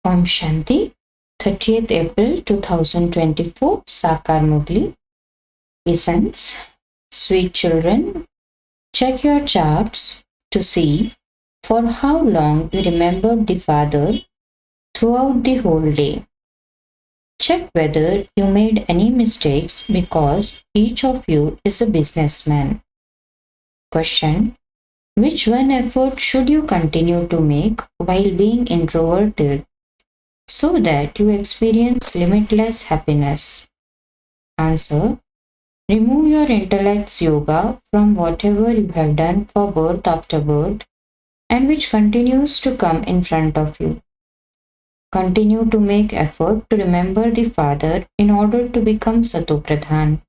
Om Shanti, 30th April 2024, Sakar Murli. Essence. Sweet children, check your charts to see for how long you remembered the Father throughout the whole day. Check whether you made any mistakes because each of you is a businessman. Question. Which one effort should you continue to make while being introverted so that you experience limitless happiness? Answer. Remove your intellect's yoga from whatever you have done for birth after birth and which continues to come in front of you. Continue to make effort to remember the Father in order to become Satopradhan.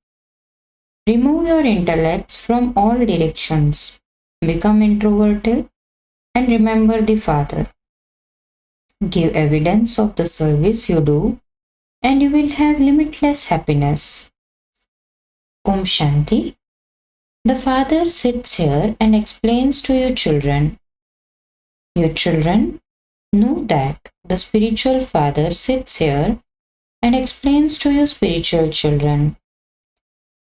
Remove your intellects from all directions. Become introverted and remember the Father. Give evidence of the service you do and you will have limitless happiness. Om Shanti. The Father sits here and explains to you children. You children know that the spiritual Father sits here and explains to you spiritual children.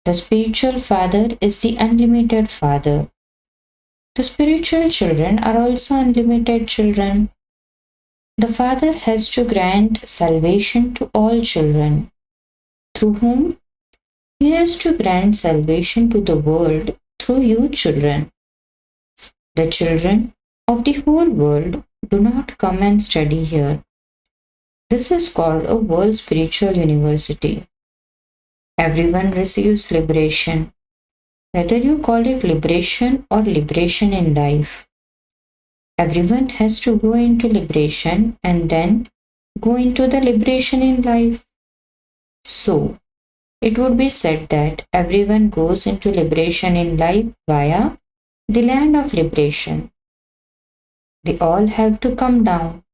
The spiritual Father is the unlimited Father. The spiritual children are also unlimited children. The Father has to grant salvation to all children, through whom He has to grant salvation to the world through you children. The children of the whole world do not come and study here. This is called a World Spiritual University. Everyone receives liberation, whether you call it liberation or liberation in life. Everyone has to go into liberation and then go into the liberation in life. So, it would be said that everyone goes into liberation in life via the land of liberation. They all have to come down,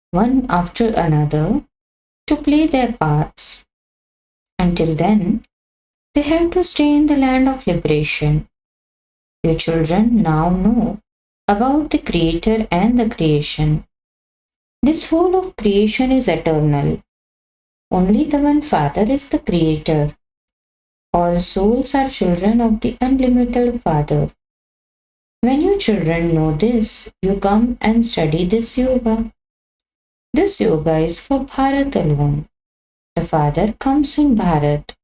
one after another, to play their parts. Until then, they have to stay in the land of liberation. You children now know about the Creator and the creation. This whole of creation is eternal. Only the one Father is the Creator. All souls are children of the unlimited Father. When you children know this, you come and study this yoga. This yoga is for Bharat alone. The Father comes in Bharat.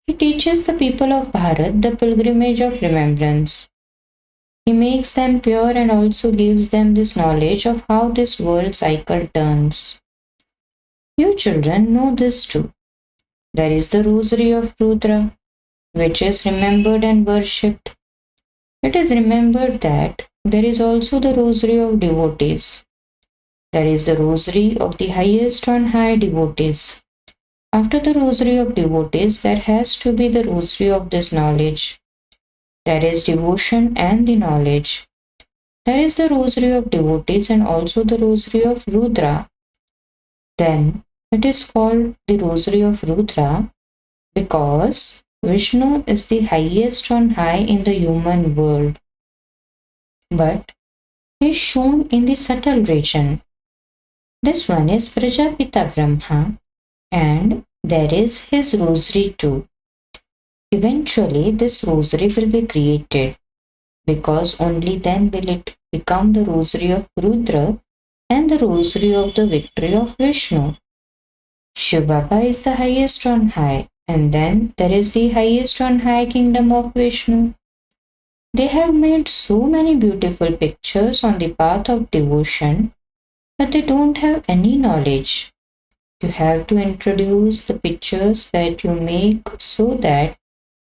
He teaches the people of Bharat the pilgrimage of remembrance. He makes them pure and also gives them this knowledge of how this world cycle turns. You children know this too. There is the rosary of Rudra, which is remembered and worshipped. It is remembered that there is also the rosary of devotees. There is the rosary of the highest on high devotees. After the rosary of devotees, there has to be the rosary of this knowledge. There is devotion and the knowledge. There is the rosary of devotees and also the rosary of Rudra. Then it is called the rosary of Rudra because Vishnu is the highest on high in the human world. But he is shown in the subtle region. This one is Prajapita Brahma and there is his rosary too. Eventually, this rosary will be created because only then will it become the rosary of Rudra and the rosary of the victory of Vishnu. Shiv Baba is the highest on high and then there is the highest on high kingdom of Vishnu. They have made so many beautiful pictures on the path of devotion, but they don't have any knowledge. You have to introduce the pictures that you make so that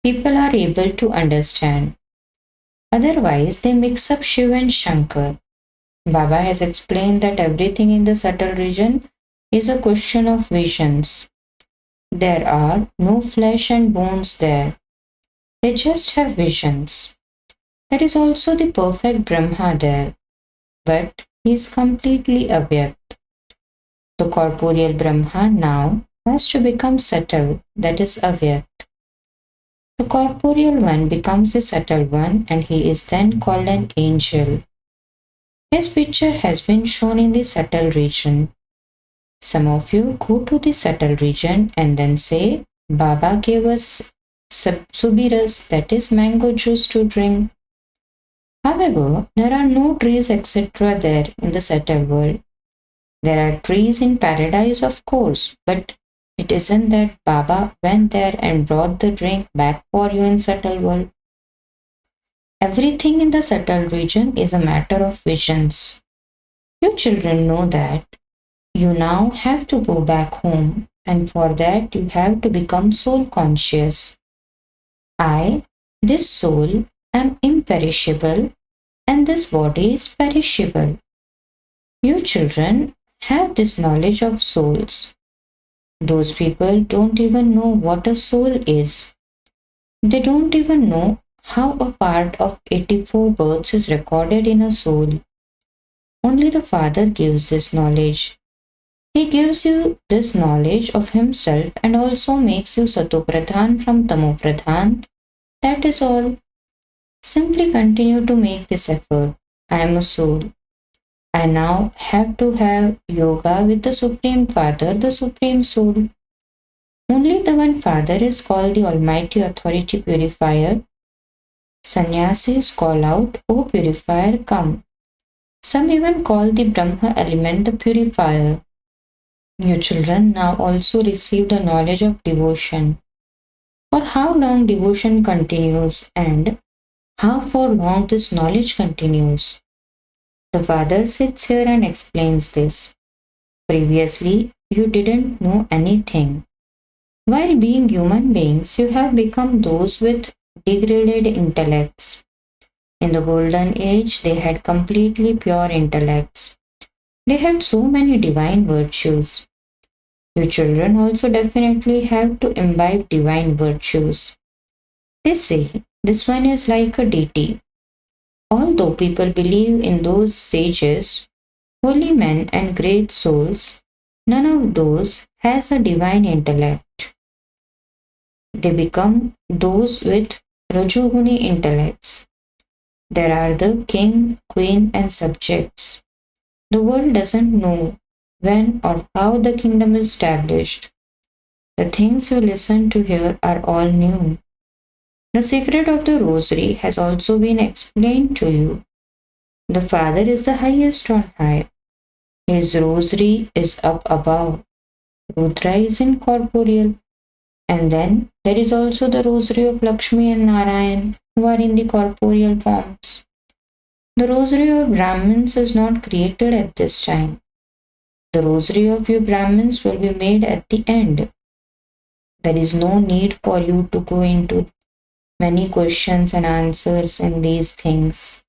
people are able to understand. Otherwise, they mix up Shiv and Shankar. Baba has explained that everything in the subtle region is a question of visions. There are no flesh and bones there. They just have visions. There is also the perfect Brahma there, but he is completely avyakt. The corporeal Brahma now has to become subtle, that is avyakt. The corporeal one becomes the subtle one and he is then called an angel. His picture has been shown in the subtle region. Some of you go to the subtle region and then say, Baba gave us subiras, that is mango juice to drink. However, there are no trees etc. there in the subtle world. There are trees in paradise, of course, but it isn't that Baba went there and brought the drink back for you in subtle world. Everything in the subtle region is a matter of visions. You children know that. You now have to go back home, and for that you have to become soul conscious. I, this soul, am imperishable, and this body is perishable. You children have this knowledge of souls. Those people don't even know what a soul is. They don't even know how a part of 84 births is recorded in a soul. Only the Father gives this knowledge. He gives you this knowledge of himself and also makes you Satopradhan from Tamopradhan. That is all. Simply continue to make this effort. I am a soul. I now have to have yoga with the Supreme Father, the Supreme Soul. Only the one Father is called the Almighty Authority Purifier. Sannyasis call out, O Purifier, come. Some even call the Brahma element the Purifier. You children now also receive the knowledge of devotion. For how long devotion continues and how for long this knowledge continues. The Father sits here and explains this. Previously, you didn't know anything. While being human beings, you have become those with degraded intellects. In the golden age, they had completely pure intellects. They had so many divine virtues. You children also definitely have to imbibe divine virtues. They say this one is like a deity. Although people believe in those sages, holy men and great souls, none of those has a divine intellect. They become those with Rajoguni intellects. There are the king, queen and subjects. The world doesn't know when or how the kingdom is established. The things you listen to here are all new. The secret of the rosary has also been explained to you. The Father is the highest on high. His rosary is up above. Rudra is incorporeal. And then there is also the rosary of Lakshmi and Narayan, who are in the corporeal forms. The rosary of Brahmins is not created at this time. The rosary of you Brahmins will be made at the end. There is no need for you to go into many questions and answers in these things.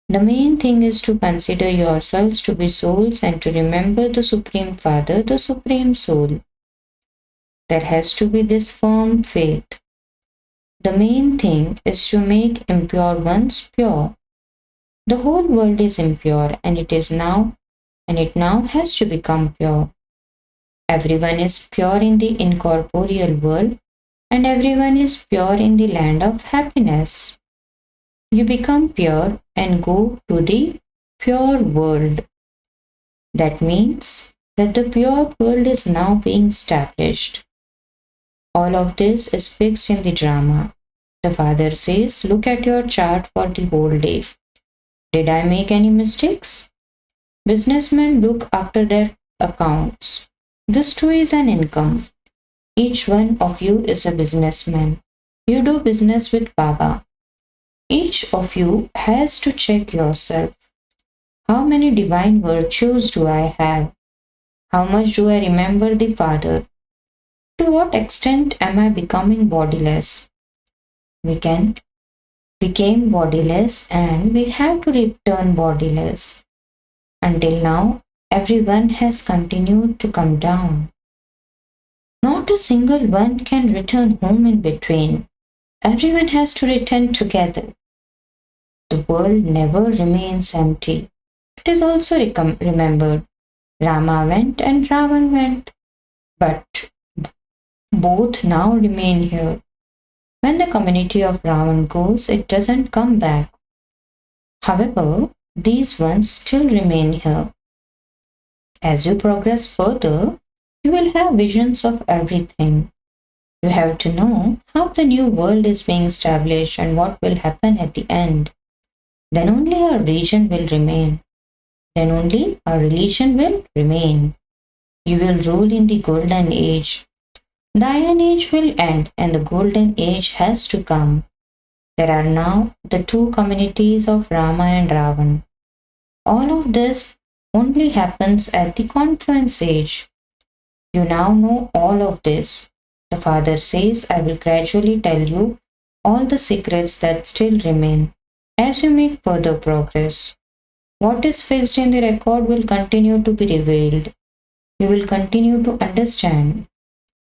The main thing is to consider yourselves to be souls and to remember the Supreme Father, the Supreme Soul. There has to be this firm faith. The main thing is to make impure ones pure. The whole world is impure and it now has to become pure. Everyone is pure in the incorporeal world and everyone is pure in the land of happiness. You become pure and go to the pure world. That means that the pure world is now being established. All of this is fixed in the drama. The Father says, look at your chart for the whole day. Did I make any mistakes? Businessmen look after their accounts. This too is an income. Each one of you is a businessman. You do business with Baba. Each of you has to check yourself. How many divine virtues do I have? How much do I remember the Father? To what extent am I becoming bodiless? We became bodiless and we have to return bodiless. Until now, everyone has continued to come down. Not a single one can return home in between. Everyone has to return together. The world never remains empty. It is also remembered. Rama went and Ravan went. But both now remain here. When the community of Ravan goes, it doesn't come back. However, these ones still remain here. As you progress further, you will have visions of everything. You have to know how the new world is being established and what will happen at the end. Then only our region will remain. Then only our religion will remain. You will rule in the golden age. The iron age will end and the golden age has to come. There are now the two communities of Rama and Ravan. All of this only happens at the confluence age. You now know all of this. The father says, I will gradually tell you all the secrets that still remain as you make further progress. What is fixed in the record will continue to be revealed. You will continue to understand.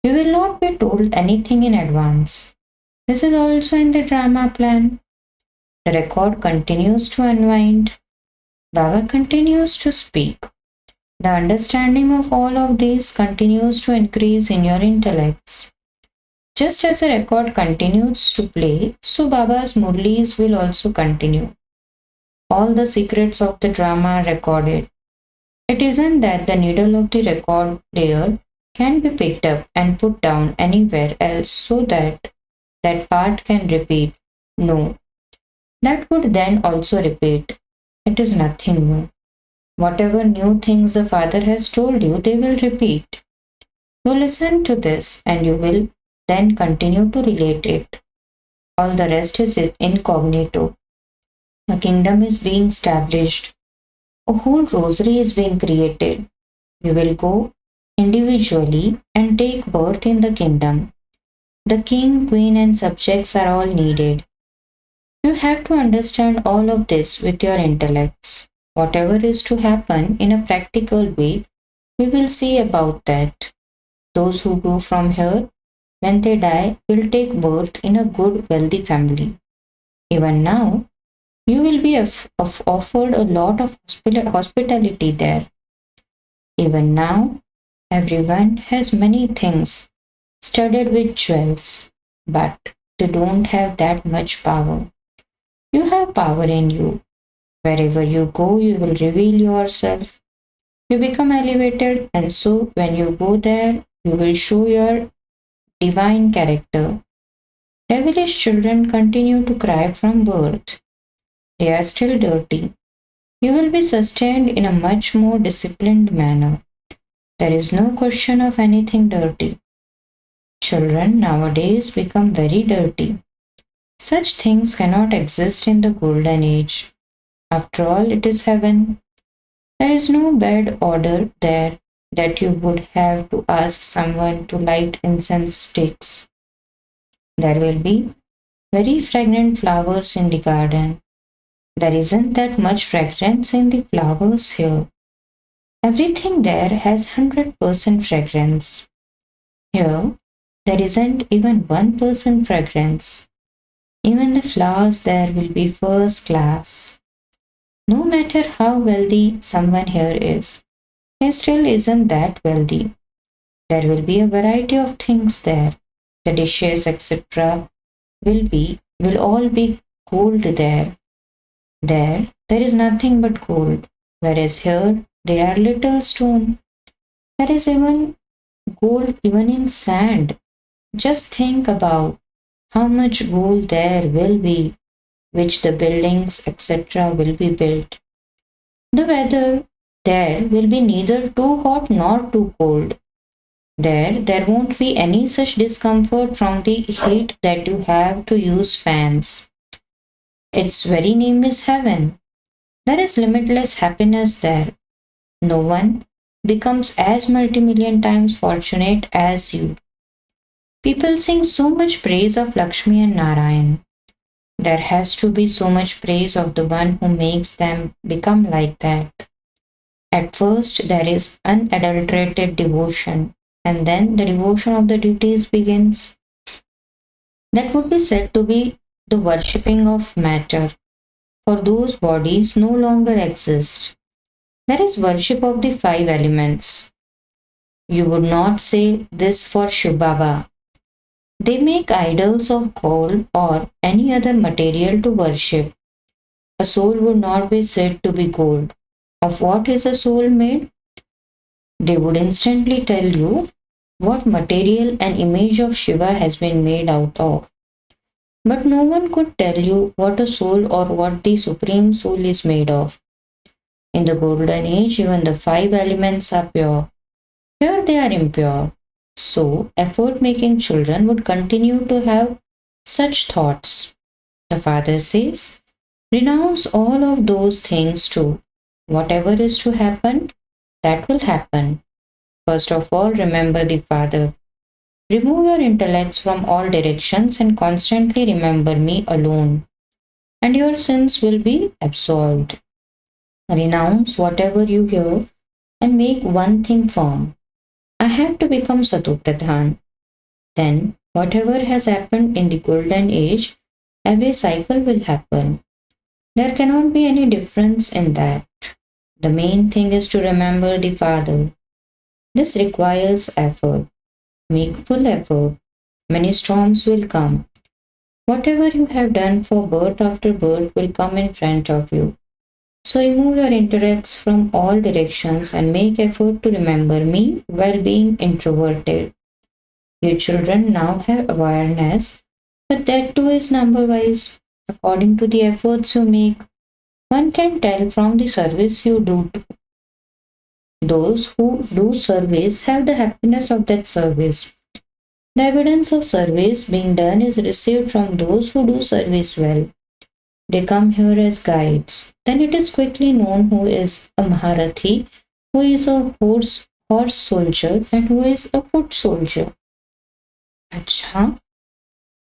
You will not be told anything in advance. This is also in the drama plan. The record continues to unwind. Baba continues to speak. The understanding of all of these continues to increase in your intellects. Just as the record continues to play, so Baba's Murlis will also continue. All the secrets of the drama are recorded. It isn't that the needle of the record player can be picked up and put down anywhere else so that that part can repeat. No, that would then also repeat. It is nothing new. Whatever new things the Father has told you, they will repeat. You listen to this and you will then continue to relate it. All the rest is incognito. A kingdom is being established. A whole rosary is being created. You will go individually and take birth in the kingdom. The king, queen, and subjects are all needed. You have to understand all of this with your intellects. Whatever is to happen in a practical way, we will see about that. Those who go from here, when they die, will take birth in a good, wealthy family. Even now, you will be offered a lot of hospitality there. Even now, everyone has many things studded with jewels, but they don't have that much power. You have power in you. Wherever you go, you will reveal yourself. You become elevated, and so when you go there, you will show your divine character. Devilish children continue to cry from birth. They are still dirty. You will be sustained in a much more disciplined manner. There is no question of anything dirty. Children nowadays become very dirty. Such things cannot exist in the golden age. After all, it is heaven. There is no bad odor there that you would have to ask someone to light incense sticks. There will be very fragrant flowers in the garden. There isn't that much fragrance in the flowers here. Everything there has 100% fragrance. Here, there isn't even 1% fragrance. Even the flowers there will be first class. No matter how wealthy someone here is, he still isn't that wealthy. There will be a variety of things there. The dishes, etc., will all be gold there. There is nothing but gold, whereas here they are little stone. There is even gold even in sand. Just think about how much gold there will be, which the buildings, etc., will be built. The weather there will be neither too hot nor too cold. There won't be any such discomfort from the heat that you have to use fans. Its very name is heaven. There is limitless happiness there. No one becomes as multi-million times fortunate as you. People sing so much praise of Lakshmi and Narayan. There has to be so much praise of the one who makes them become like that. At first, there is unadulterated devotion, and then the devotion of the deities begins. That would be said to be the worshipping of matter, for those bodies no longer exist. There is worship of the five elements. You would not say this for Shiv Baba. They make idols of gold or any other material to worship. A soul would not be said to be gold. Of what is a soul made? They would instantly tell you what material an image of Shiva has been made out of. But no one could tell you what a soul or what the Supreme Soul is made of. In the Golden Age, even the five elements are pure. Here they are impure. So, effort making children would continue to have such thoughts. The Father says, renounce all of those things too. Whatever is to happen, that will happen. First of all, remember the Father. Remove your intellects from all directions and constantly remember me alone, and your sins will be absolved. Renounce whatever you hear and make one thing firm. I have to become Satopradhan. Then, whatever has happened in the Golden Age, every cycle will happen. There cannot be any difference in that. The main thing is to remember the Father. This requires effort. Make full effort. Many storms will come. Whatever you have done for birth after birth will come in front of you. So remove your intellects from all directions and make effort to remember me while being introverted. Your children now have awareness, but that too is number wise. According to the efforts you make, one can tell from the service you do. Those who do service have the happiness of that service. The evidence of service being done is received from those who do service well. They come here as guides. Then it is quickly known who is a Maharathi, who is a horse soldier, and who is a foot soldier. Acha.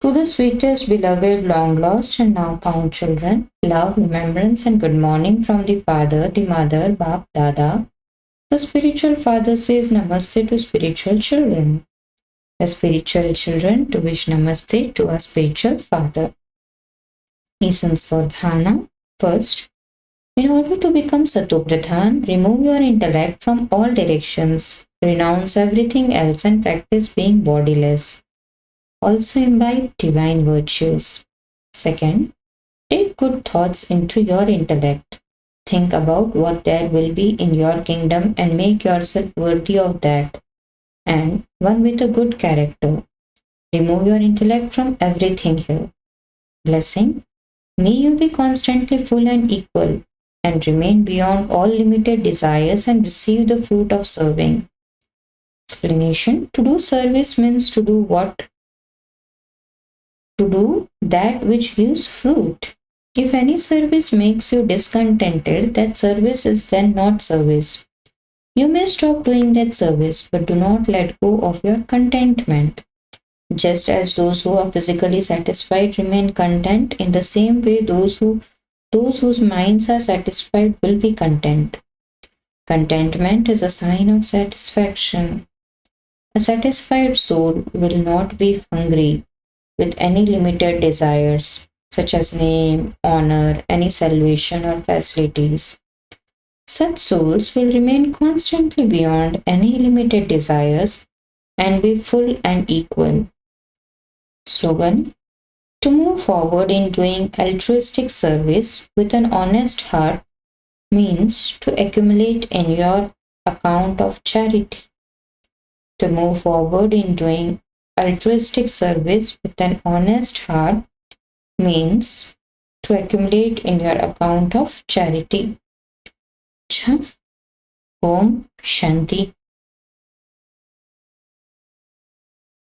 To the sweetest, beloved, long lost, and now found children, love, remembrance, and good morning from the father, the mother, Bap, Dada. The spiritual father says Namaste to spiritual children. The spiritual children to wish Namaste to a spiritual father. Essence for dharana. First, in order to become Satopradhan, remove your intellect from all directions, renounce everything else, and practice being bodiless. Also imbibe divine virtues. Second, take good thoughts into your intellect. Think about what there will be in your kingdom and make yourself worthy of that, and one with a good character. Remove your intellect from everything here. Blessing. May you be constantly full and equal, and remain beyond all limited desires and receive the fruit of serving. Explanation. To do service means to do what? To do that which gives fruit. If any service makes you discontented, that service is then not service. You may stop doing that service, but do not let go of your contentment. Just as those who are physically satisfied remain content, in the same way those whose minds are satisfied will be content. Contentment is a sign of satisfaction. A satisfied soul will not be hungry with any limited desires, such as name, honor, any salvation or facilities. Such souls will remain constantly beyond any limited desires and be full and equal. Slogan. To move forward in doing altruistic service with an honest heart means to accumulate in your account of charity. To move forward in doing altruistic service with an honest heart means to accumulate in your account of charity. Om Shanti.